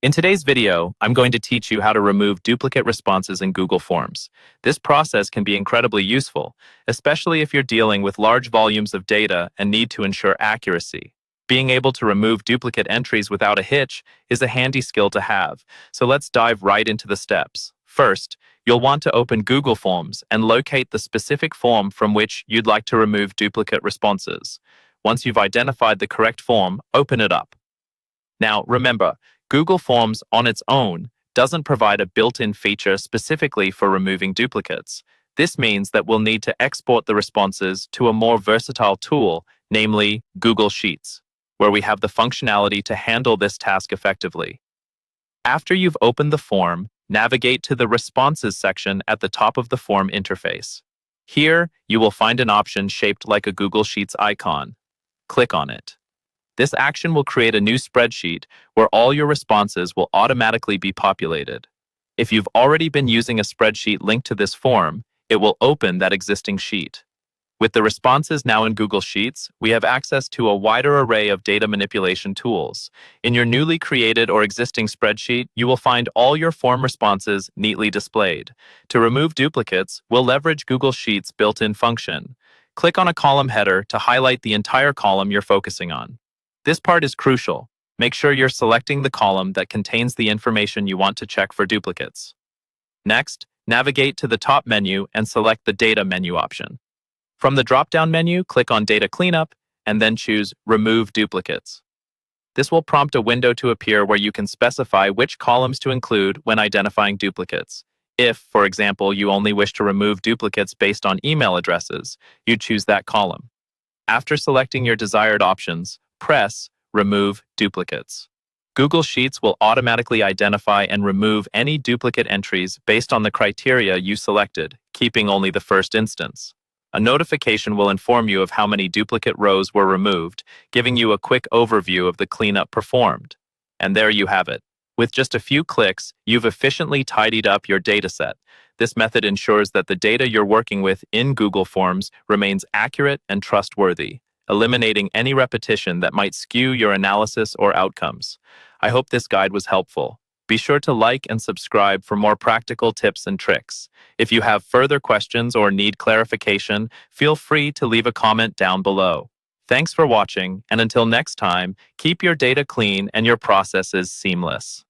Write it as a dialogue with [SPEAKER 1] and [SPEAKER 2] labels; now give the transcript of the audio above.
[SPEAKER 1] In today's video, I'm going to teach you how to remove duplicate responses in Google Forms. This process can be incredibly useful, especially if you're dealing with large volumes of data and need to ensure accuracy. Being able to remove duplicate entries without a hitch is a handy skill to have, so let's dive right into the steps. First, you'll want to open Google Forms and locate the specific form from which you'd like to remove duplicate responses. Once you've identified the correct form, open it up. Now, remember, Google Forms on its own doesn't provide a built-in feature specifically for removing duplicates. This means that we'll need to export the responses to a more versatile tool, namely Google Sheets, where we have the functionality to handle this task effectively. After you've opened the form, navigate to the Responses section at the top of the form interface. Here, you will find an option shaped like a Google Sheets icon. Click on it. This action will create a new spreadsheet where all your responses will automatically be populated. If you've already been using a spreadsheet linked to this form, it will open that existing sheet. With the responses now in Google Sheets, we have access to a wider array of data manipulation tools. In your newly created or existing spreadsheet, you will find all your form responses neatly displayed. To remove duplicates, we'll leverage Google Sheets' built-in function. Click on a column header to highlight the entire column you're focusing on. This part is crucial. Make sure you're selecting the column that contains the information you want to check for duplicates. Next, navigate to the top menu and select the Data menu option. From the drop-down menu, click on Data Cleanup and then choose Remove Duplicates. This will prompt a window to appear where you can specify which columns to include when identifying duplicates. If, for example, you only wish to remove duplicates based on email addresses, you choose that column. After selecting your desired options, press Remove Duplicates. Google Sheets will automatically identify and remove any duplicate entries based on the criteria you selected, keeping only the first instance. A notification will inform you of how many duplicate rows were removed, giving you a quick overview of the cleanup performed. And there you have it. With just a few clicks, you've efficiently tidied up your dataset. This method ensures that the data you're working with in Google Forms remains accurate and trustworthy, eliminating any repetition that might skew your analysis or outcomes. I hope this guide was helpful. Be sure to like and subscribe for more practical tips and tricks. If you have further questions or need clarification, feel free to leave a comment down below. Thanks for watching, and until next time, keep your data clean and your processes seamless.